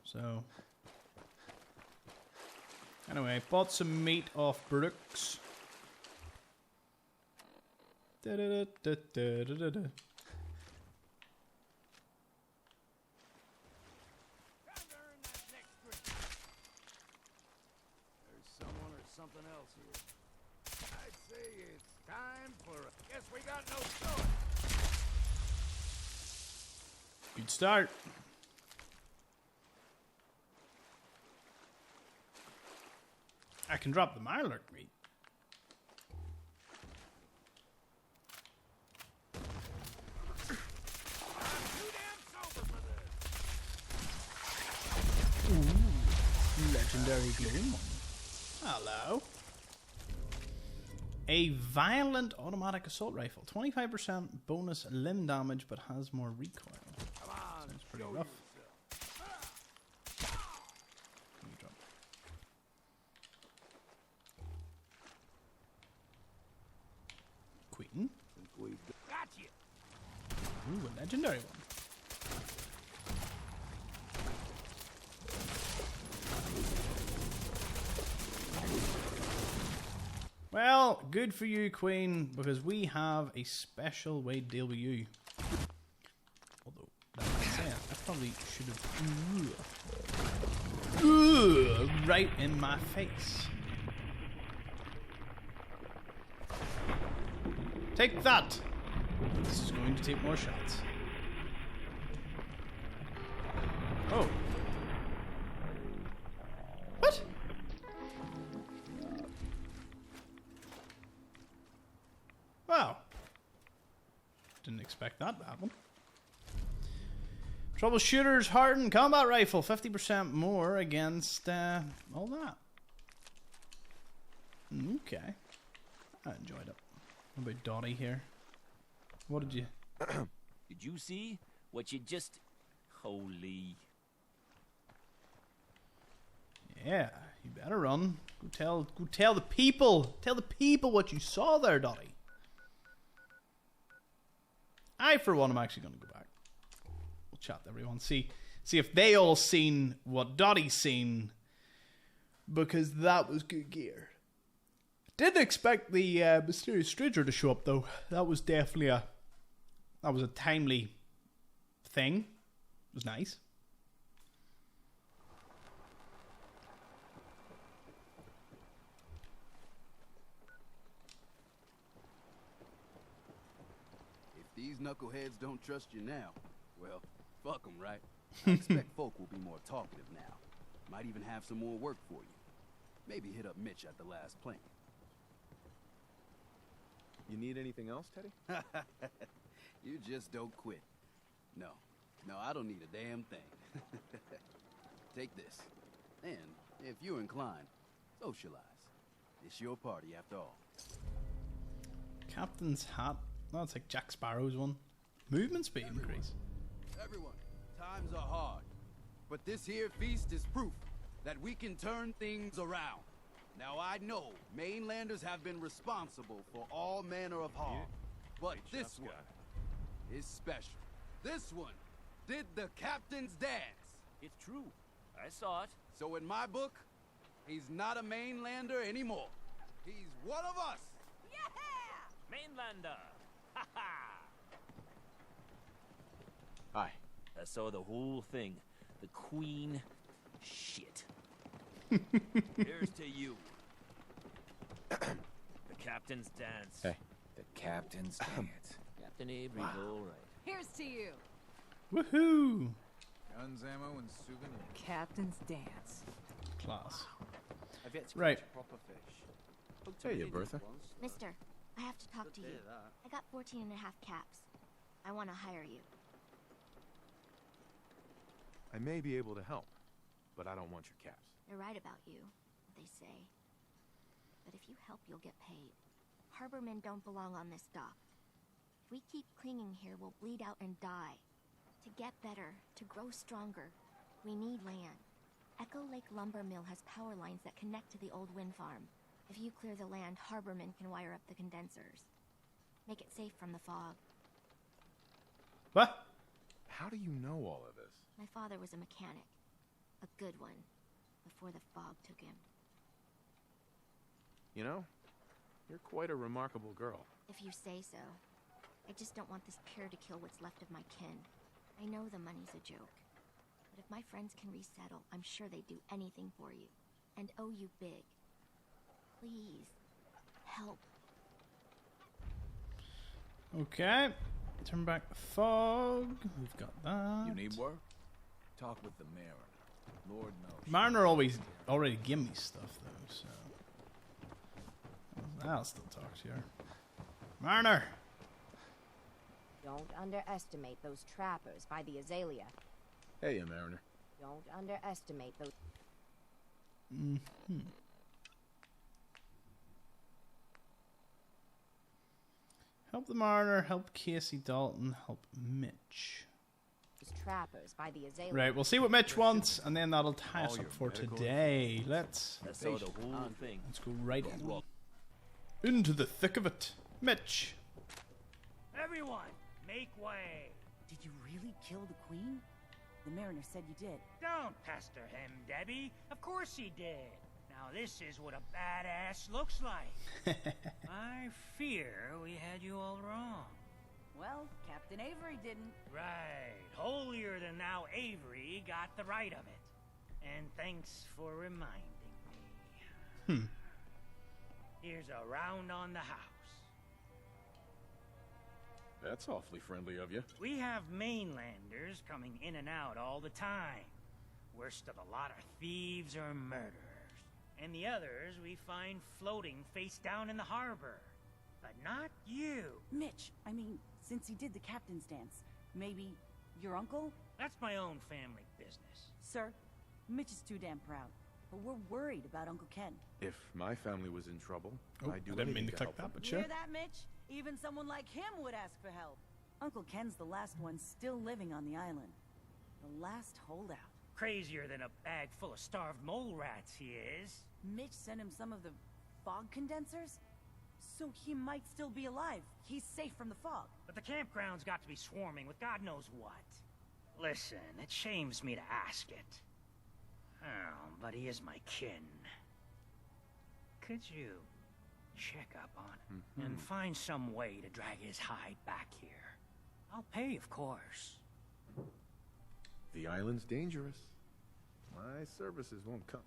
So... Anyway, bought some meat off Brooks. There's someone or something else here. I'd say it's time for a... Guess we got no choice. Good start. I can drop the Mirelurk meat. Ooh, legendary gloom one. Hello. A violent automatic assault rifle. 25% bonus limb damage, but has more recoil. Come on, sounds pretty rough. Queen. Gotcha. Ooh, a legendary one. Well, good for you, Queen, because we have a special way to deal with you. Although, that being said, I probably should have... right in my face. Take that! This is going to take more shots. Oh. What? Wow. Didn't expect that to happen. Troubleshooter's hardened combat rifle. 50% more against all that. Okay. I enjoyed it. What about Dottie here? What did you... Did you see what you just... Holy... Yeah, you better run. Go tell the people. Tell the people what you saw there, Dottie. I, for one, am actually going to go back. We'll chat to everyone. See if they all seen what Dottie's seen. Because that was good gear. Didn't expect the mysterious stranger to show up, though. That was definitely a timely thing. It was nice. These knuckleheads don't trust you now. Well, fuck them, right? I expect folk will be more talkative now. Might even have some more work for you. Maybe hit up Mitch at the last plane. You need anything else, Teddy? You just don't quit. No, I don't need a damn thing. Take this. And, if you're inclined, socialize. It's your party after all. Captain's hat. No, it's like Jack Sparrow's one. Movement speed increase. Everyone, times are hard. But this here feast is proof that we can turn things around. Now I know mainlanders have been responsible for all manner of harm. But this one is special. This one did the captain's dance. It's true. I saw it. So in my book, he's not a mainlander anymore. He's one of us. Yeah! Mainlander! Ha ha! Hi. I saw the whole thing. The Queen... Shit. Here's to you. captain's dance. Hey. The captain's dance. Captain Avery's all right. Here's to you. Woohoo! Guns, ammo, and souvenirs. Captain's dance. Class. I've yet to Right. catch a proper fish. Hey, Bertha. Mister, I have to talk to you. I got 14 and a half caps. I want to hire you. I may be able to help, but I don't want your caps. They're right about you, they say. But if you help, you'll get paid. Harbormen don't belong on this dock. If we keep clinging here, we'll bleed out and die. To get better, to grow stronger, we need land. Echo Lake Lumber Mill has power lines that connect to the old wind farm. If you clear the land, Harbormen can wire up the condensers. Make it safe from the fog. What? How do you know all of this? My father was a mechanic. A good one. Before the fog took him. You know, you're quite a remarkable girl. If you say so. I just don't want this pier to kill what's left of my kin. I know the money's a joke. But if my friends can resettle, I'm sure they'd do anything for you. And owe you big. Please. Help. Okay. Turn back the fog. We've got that. You need work? Talk with the Mariner. Lord knows. Mariner always already give me stuff though, so I'll still talk to her. Mariner! Don't underestimate those trappers by the Azalea. Hey, Mariner. Don't underestimate those... Mm-hmm. Help the Mariner, help Casey Dalton, help Mitch. trappers by the Azalea. Right, we'll see what Mitch wants, and then that'll tie us up for today. Let's go right into the thick of it. Mitch. Everyone, make way. Did you really kill the queen? The Mariner said you did. Don't pester him, Debbie. Of course he did. Now this is what a badass looks like. I fear we had you all wrong. Well, Captain Avery didn't. Right. Holier than thou Avery got the right of it. And thanks for reminding me. Here's a round on the house. That's awfully friendly of you. We have mainlanders coming in and out all the time. Worst of the lot are thieves or murderers. And the others we find floating face down in the harbor. But not you. Mitch, I mean, since he did the captain's dance, maybe your uncle? That's my own family business. Sir, Mitch is too damn proud. But we're worried about Uncle Ken. If my family was in trouble, I'd do I didn't mean anything to click help that, them. but Hear sure. that, Mitch? Even someone like him would ask for help. Uncle Ken's the last one still living on the island. The last holdout. Crazier than a bag full of starved mole rats he is. Mitch sent him some of the fog condensers? So he might still be alive. He's safe from the fog. But the campground's got to be swarming with God knows what. Listen, it shames me to ask it. Oh, but he is my kin. Could you check up on him and find some way to drag his hide back here? I'll pay, of course. The island's dangerous. My services won't come.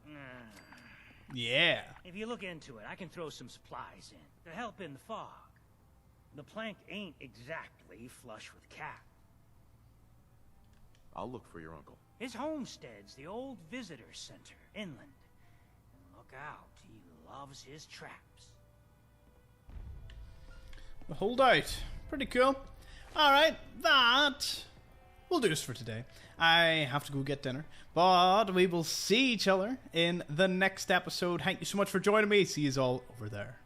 Yeah. If you look into it, I can throw some supplies in to help in the fog. The plank ain't exactly flush with cap. I'll look for your uncle. His homestead's the old visitor center, inland. And look out, he loves his traps. The holdout. Pretty cool. Alright, that will do us for today. I have to go get dinner, but we will see each other in the next episode. Thank you so much for joining me. See you all over there.